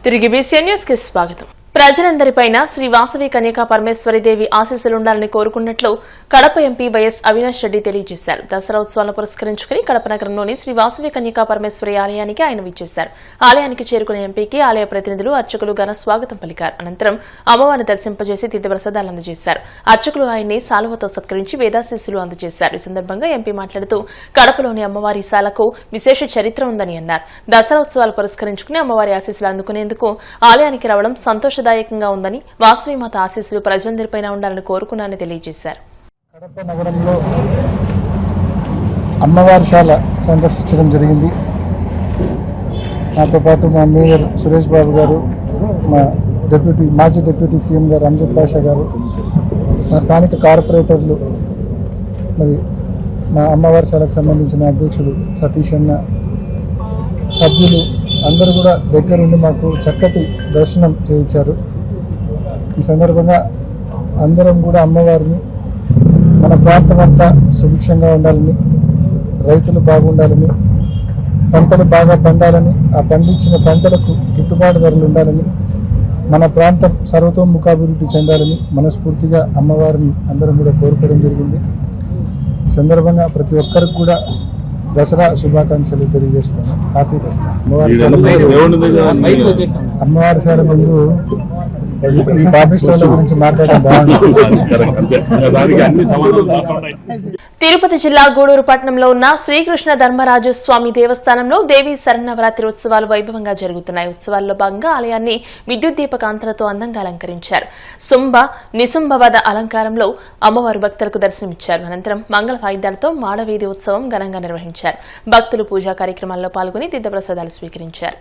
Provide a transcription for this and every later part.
తిరిగి BCN news కి స్వాగతం. ప్రజలందరిపైన శ్రీ వాసవి కన్యకా పరమేశ్వరీదేవి ఆశీస్సులుండాలని కోరుకున్నట్లు కడప ఎంపీ వైఎస్ అవినాష్ రెడ్డి తెలియజేశారు. దసరా ఉత్సవాలను పురస్కరించుకుని కడప నగరంలోని శ్రీ వాసవి కన్యకా పరమేశ్వరి ఆలయానికి ఆయన విచ్చేశారు. ఆలయానికి చేరుకున్న ఎంపీకి ఆలయ ప్రతినిధులు అర్చకులు ఘన స్వాగతం పలికారు. అనంతరం అమ్మవారిని దర్శింపజేసి తీర్థప్రసాదాలు అందజేశారు. అర్చకులు ఆయన్ని సాలువతో సత్కరించి వేదాశీస్సులు అందజేశారు. ఈ సందర్భంగా ఎంపీ మాట్లాడుతూ కడపలోని అమ్మవారి శాలకు విశేష చరిత్ర ఉందని అన్నారు. దసరా ఉత్సవాలు పురస్కరించుకుని అమ్మవారి ఆశీస్సులు అందుకునేందుకు ఆలయానికి రావడం సంతోషదాయకంగా ఉందని, వాసవి మాత ఆశీస్సులు ప్రజలందరిపైన ఉండాలని కోరుకున్నారని తెలియజేశారు. కడప నగరంలో అమ్మవారిశాల సందర్శించడం జరిగింది. నాతో పాటు మా మేయర్ సురేష్ బాబు గారు, మా మాజీ డిప్యూటీ సీఎం గారు అంజద్ బాషా గారు, మా స్థానిక కార్పొరేటర్లు, మరి మా అమ్మవారిశాలకు సంబంధించిన అధ్యక్షుడు సతీష్ అన్న, సభ్యులు అందరూ కూడా దగ్గరుండి మాకు చక్కటి దర్శనం చేయించారు. ఈ సందర్భంగా అందరం కూడా అమ్మవారిని మన ప్రాంతం అంతా సుభిక్షంగా ఉండాలని, రైతులు బాగుండాలని, పంటలు బాగా పండాలని, ఆ పండించిన పంటలకు గిట్టుబాటు ధరలు ఉండాలని, మన ప్రాంతం సర్వతోముఖాభివృద్ధి చెందాలని మనస్ఫూర్తిగా అమ్మవారిని అందరం కూడా కోరుకోవడం జరిగింది. ఈ సందర్భంగా ప్రతి ఒక్కరికి కూడా దసరా శుభాకాంక్షలు తెలియజేస్తున్నాను. హ్యాపీ దసరా. అమ్మవారిశాల ముందు ఈ పాపిస్టోల గురించి మాట్లాడడం బాగుంది. తిరుపతి జిల్లా గూడూరు పట్టణంలో ఉన్న శ్రీకృష్ణ ధర్మరాజు స్వామి దేవస్థానంలో దేవీ శరన్నవరాత్రి ఉత్సవాలు వైభవంగా జరుగుతున్నాయి. ఉత్సవాల్లో భాగంగా ఆలయాన్ని విద్యుత్ దీపకాంతలతో అందంగా అలంకరించారు. నిశుంభవద అలంకారంలో అమ్మవారు భక్తులకు దర్శనమిచ్చారు. అనంతరం మంగళ వాయిద్యాలతో మాడవీధి ఉత్సవం ఘనంగా నిర్వహించారు. భక్తులు పూజా కార్యక్రమాల్లో పాల్గొని తీర్థప్రసాదాలు స్వీకరించారు.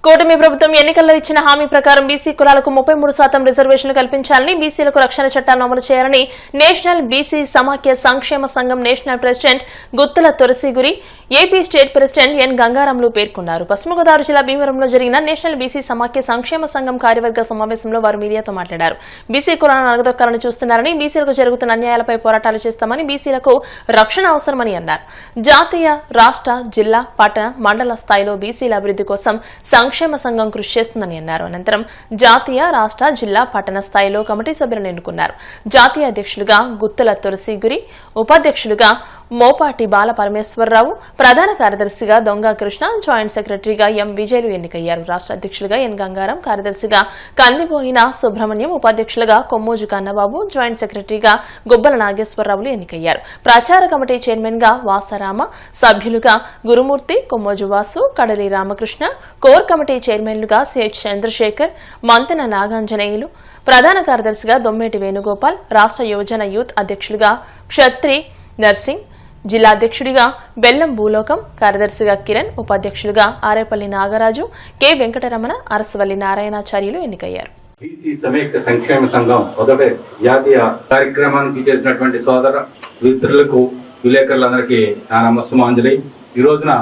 కూటమి ప్రభుత్వం ఎన్నికల్లో ఇచ్చిన హామీ ప్రకారం బీసీ కులాలకు 33% రిజర్వేషన్లు కల్పించాలని, బీసీలకు రక్షణ చట్టాలను అమలు చేయాలని నేషనల్ బీసీ సమాఖ్య సంక్షేమ సంఘం national president Guttala తొరసిగురి, AP state president N గంగారాములు పేర్కొన్నారు. పశ్చిమ గోదావరి జిల్లా భీమవరంలో జరిగిన నేషనల్ బీసీ సమాఖ్య సంక్షేమ సంఘం కార్యవర్గ సమావేశంలో వారు మీడియాతో మాట్లాడారు. బీసీ కులాలను అణగదొక్కాలని చూస్తున్నారని, బీసీలకు జరుగుతున్న అన్యాయాలపై పోరాటాలు చేస్తామని, బీసీలకు రక్షణ అవసరమని అన్నారు. జాతీయ, రాష్ట్ర, జిల్లా, పట్టణ, మండల స్థాయిలో బీసీల అభివృద్ధి కోసం సంక్షేమ సంఘం కృషి చేస్తుందని అన్నారు. అనంతరం జాతీయ, రాష్ట్ర, జిల్లా, పట్టణ స్థాయిలో కమిటీ సభ్యులను ఎన్నుకున్నారు. జాతీయ అధ్యక్షులుగా గుత్తుల తులసిగురి, ఉపాధ్యక్షులుగా మోపాటి బాల పరమేశ్వరరావు, ప్రధాన కార్యదర్శిగా దొంగ కృష్ణ, జాయింట్ సెక్రటరీగా ఎం విజయలు ఎన్నికయ్యారు. రాష్ట్ర అధ్యక్షులుగా ఎన్ గంగారం, కార్యదర్శిగా కందిపోయిన సుబ్రహ్మణ్యం, ఉపాధ్యక్షులుగా కొమ్మోజు కన్నబాబు, జాయింట్ సెక్రటరీగా గుబ్బల నాగేశ్వరరావులు ఎన్నికయ్యారు. ప్రచార కమిటీ చైర్మన్ గా వాసరామ, సభ్యులుగా గురుమూర్తి, కొమ్మోజు వాసు, కడలి రామకృష్ణ, కోర్ కమిటీ చైర్మన్లుగా సిహెచ్ చంద్రశేఖర్, మంతెన నాగాంజనేయులు, ప్రధాన కార్యదర్శిగా దొమ్మేటి వేణుగోపాల్, రాష్ట్ర యువజన యూత్ అధ్యక్షులుగా క్షత్రి నర్సింగ్, జిల్లా అధ్యక్షుడిగా బెల్లం భూలోకం, కార్యదర్శిగా కిరణ్, ఉపాధ్యక్షులుగా ఆరేపల్లి నాగరాజు, కె వెంకటరమణ, అరసవల్లి నారాయణాచార్యులు ఎన్నికయ్యారు. బీసీ సమైక్య సంక్షేమ సంఘం మొదటి జాతీయ కార్యక్రమానికి చేసినటువంటి సోదర మిత్రులకు, విలేకరులందరికీ నా నమస్సుమాంజలి. ఈ రోజున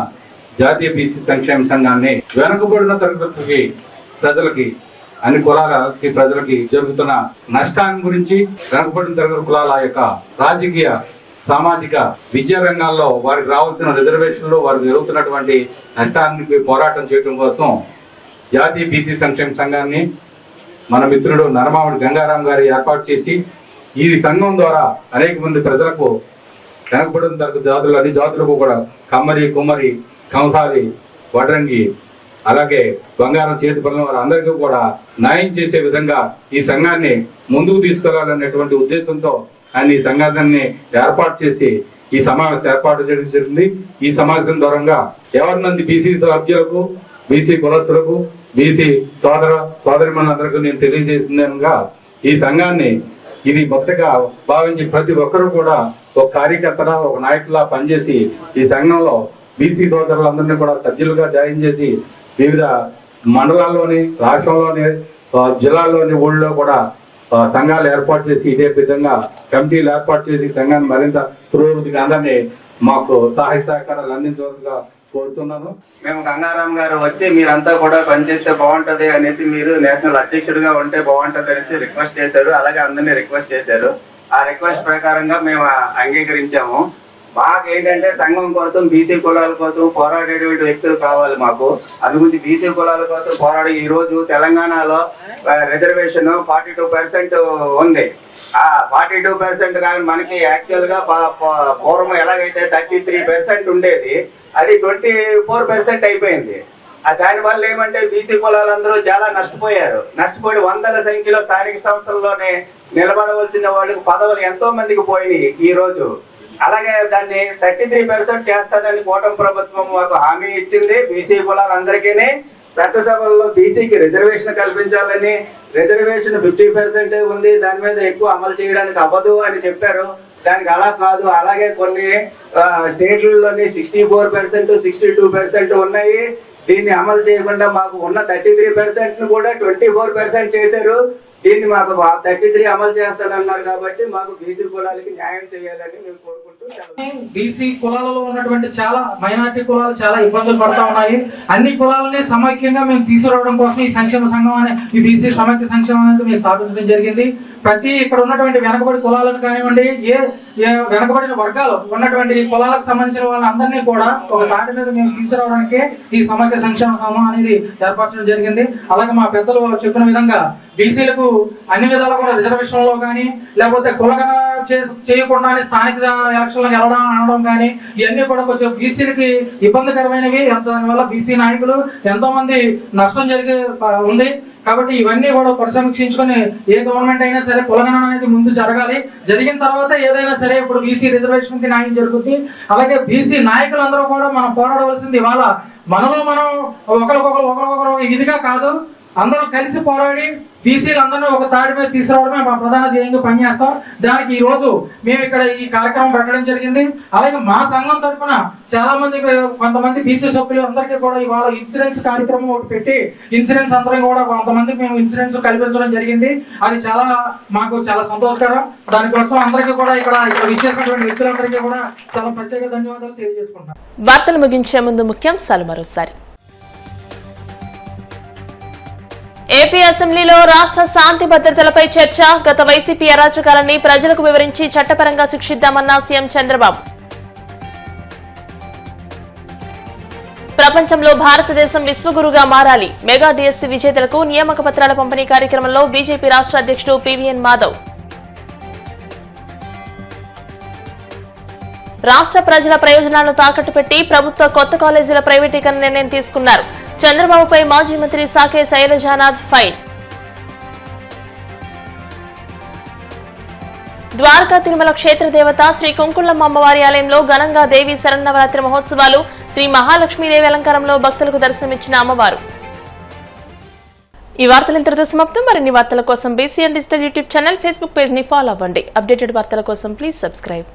జాతీయ బీసీ సంక్షేమ సంఘాన్ని వెనుకబడిన తరగతులకి ప్రజలకి, అన్ని కులాలకి ప్రజలకి జరుగుతున్న నష్టాన్ని గురించి, వెనుకబడిన తరగతి కులాల యొక్క రాజకీయ, సామాజిక, విద్యా రంగాల్లో వారికి రావాల్సిన రిజర్వేషన్లు, వారికి జరుగుతున్నటువంటి నష్టానికి పోరాటం చేయడం కోసం జాతీయ బీసీ సంక్షేమ సంఘాన్ని మన మిత్రుడు నరమామిడి గంగారాం గారు ఏర్పాటు చేసి, ఈ సంఘం ద్వారా అనేక మంది ప్రజలకు, వెనకబడిన తరగతి జాతులు, అన్ని జాతులకు కూడా కమ్మరి, కుమ్మరి, కంసాలి, వడ్రంగి, అలాగే బంగారం చేతి పనుల వారు అందరికీ కూడా న్యాయం చేసే విధంగా ఈ సంఘాన్ని ముందుకు తీసుకెళ్లాలనేటువంటి ఉద్దేశంతో ఆయన ఈ సంఘాన్ని ఏర్పాటు చేసి ఈ సమావేశం ఏర్పాటు చేయడం జరిగింది. ఈ సమావేశం ద్వారా ఎవరినంది బీసీ సభ్యులకు, బీసీ కులస్తులకు, బీసీ సోదరిమణులందరికీ నేను తెలియజేసిందనగా, ఈ సంఘాన్ని ఇది మొదటగా భావించి ప్రతి ఒక్కరూ కూడా ఒక కార్యకర్తగా, ఒక నాయకులా పనిచేసి ఈ సంఘంలో బీసీ సోదరులందరినీ కూడా సభ్యులుగా జాయిన్ చేసి వివిధ మండలాల్లోని, రాష్ట్రంలోని, జిల్లాల్లోని, ఊళ్ళో కూడా సంఘాలు ఏర్పాటు చేసి ఇదే విధంగా కమిటీలు ఏర్పాటు చేసి సంఘాన్ని మరింత పురోగతికి అందరినీ మాకు సహాయ సహకారాలు అందించవలసిగా కోరుతున్నాను. మేము గంగారాం గారు వచ్చి మీరంతా కూడా పనిచేస్తే బాగుంటది అనేసి, మీరు నేషనల్ అధ్యక్షుడిగా ఉంటే బాగుంటది అనేసి రిక్వెస్ట్ చేశారు. అలాగే అందరినీ రిక్వెస్ట్ చేశారు. ఆ రిక్వెస్ట్ ప్రకారంగా మేము అంగీకరించాము. మాకు ఏంటంటే సంఘం కోసం, బీసీ కులాల కోసం పోరాడేటువంటి వ్యక్తులు కావాలి మాకు. అందుగురించి బీసీ కులాల కోసం పోరాడి ఈ రోజు తెలంగాణలో రిజర్వేషన్ 42% ఉంది. ఆ 42% కానీ మనకి యాక్చువల్ గా పూర్వం ఎలాగైతే 33% ఉండేది, అది 24% అయిపోయింది. దానివల్ల ఏమంటే బీసీ కులాలందరూ చాలా నష్టపోయారు. నష్టపోయి వందల సంఖ్యలో స్థానిక సంస్థల్లోనే నిలబడవలసిన వాళ్ళకి పదవులు ఎంతో మందికి పోయినాయి ఈ రోజు. అలాగే దాన్ని 33% చేస్తానని కూటమి ప్రభుత్వం మాకు హామీ ఇచ్చింది. బీసీ కులాలందరికీ చట్టసభల్లో బీసీకి రిజర్వేషన్ కల్పించాలని, రిజర్వేషన్ 50% ఉంది, దాని మీద ఎక్కువ అమలు చేయడానికి అవ్వదు అని చెప్పారు. దానికి అలా కాదు. అలాగే కొన్ని స్టేట్లలోని 64%, 62% ఉన్నాయి. దీన్ని అమలు చేయకుండా మాకు ఉన్న 33% కూడా 24% చేశారు. దీన్ని మాకు 33 అమలు చేస్తానన్నారు కాబట్టి మాకు బీసీ కులాలకి న్యాయం చేయాలని మేము కోరుకుంటూ, బీసీ కులాలలో ఉన్నటువంటి చాలా మైనారిటీ కులాలు చాలా ఇబ్బందులు పడతా ఉన్నాయి. అన్ని కులాలని సమైక్యంగా మేము తీసుకురావడం కోసం ఈ సంక్షేమ సంఘం అనే ఈ బీసీ సమైక్య సంక్షేమం అనేది మేము స్థాపించడం జరిగింది. ప్రతి ఇక్కడ ఉన్నటువంటి వెనకబడి కులాలను కానివ్వండి, ఏ వెనకబడిన వర్గాలు ఉన్నటువంటి కులాలకు సంబంధించిన వాళ్ళందరినీ కూడా ఒక తాటి మీద మేము తీసుకురావడానికి ఈ సమైక్య సంక్షేమ సంఘం అనేది ఏర్పరచడం జరిగింది. అలాగే మా పెద్దలు చెప్పిన విధంగా బీసీలకు అన్ని విధాలు కూడా రిజర్వేషన్లో కానీ, లేకపోతే కులగణ చేయకుండా స్థానిక ఎలక్షన్లో గెలవడం అనడం కానీ, ఇవన్నీ కూడా కొంచెం బీసీలకి ఇబ్బందికరమైనవి. దానివల్ల బీసీ నాయకులు ఎంతో మంది నష్టం జరిగి ఉంది. కాబట్టి ఇవన్నీ కూడా పరిసమీక్షించుకొని ఏ గవర్నమెంట్ అయినా సరే కులగణన అనేది ముందు జరగాలి. జరిగిన తర్వాత ఏదైనా సరే ఇప్పుడు బీసీ రిజర్వేషన్ కి న్యాయం జరుగుతుంది. అలాగే బీసీ నాయకులందరూ కూడా మనం పోరాడవలసింది ఇవాళ మనలో మనం ఒకరికొకరు ఇదిగా కాదు, అందరూ కలిసి పోరాడి బీసీలందరినీ ఒక తాడి మీద తీసుకురావడమే మా ప్రధాన ధ్యేయంగా పనిచేస్తాం. దానికి ఈ రోజు మేము ఇక్కడ ఈ కార్యక్రమం పెట్టడం జరిగింది. అలాగే మా సంఘం తరఫున చాలా మంది, కొంతమంది బీసీ సభ్యులు అందరికీ కూడా ఇవాళ ఇన్సూరెన్స్ కార్యక్రమం ఒకటి పెట్టి ఇన్సూరెన్స్ అందరం కూడా కొంతమందికి మేము ఇన్సూరెన్స్ కల్పించడం జరిగింది. అది మాకు చాలా సంతోషకరం. దానికోసం అందరికీ కూడా ఇక్కడ విచ్చేసినటువంటి వ్యక్తులందరికీ కూడా చాలా ప్రత్యేక ధన్యవాదాలు తెలియజేసుకుంటాం. వార్తలు ముగించే ముందు ముఖ్యాంశాలు మరోసారి. ఏపీ అసెంబ్లీలో రాష్ట్ర శాంతి భద్రతలపై చర్చ. గత వైసీపీ అరాచకాలన్నీ ప్రజలకు వివరించి చట్టపరంగా శిక్షిద్దామన్న సీఎం చంద్రబాబు. ప్రపంచంలో భారతదేశం విశ్వగురుగా మారాలి. మెగా డిఎస్సీ విజేతలకు నియామక పత్రాల పంపిణీ కార్యక్రమంలో బీజేపీ రాష్ట్ర అధ్యక్షుడు పీవీఎన్ మాధవ్. రాష్ట్ర ప్రజల ప్రయోజనాలను తాకట్టు పెట్టి ప్రభుత్వ కొత్త కాలేజీల ప్రైవేటీకరణ నిర్ణయం తీసుకున్నారు. చంద్రబాబుపై మాజీ మంత్రి సాకే శైలజానాథ్ ఫైర్. ద్వారకా తిరుమల క్షేత్ర దేవత శ్రీ కుంకుళ్లమ్మ అమ్మవారి ఆలయంలో ఘనంగా దేవీ శరన్నవరాత్రి మహోత్సవాలు. శ్రీ మహాలక్ష్మీదేవి అలంకారంలో భక్తులకు దర్శనమిచ్చిన అమ్మవారు. ఈ వార్తలు ఇంతటితో సమాప్తం. మరిన్ని వార్తల కోసం BCN digital YouTube channel, Facebook page ని ఫాలో అవ్వండి. అప్డేటెడ్ వార్తల కోసం ప్లీజ్ సబ్స్క్రైబ్.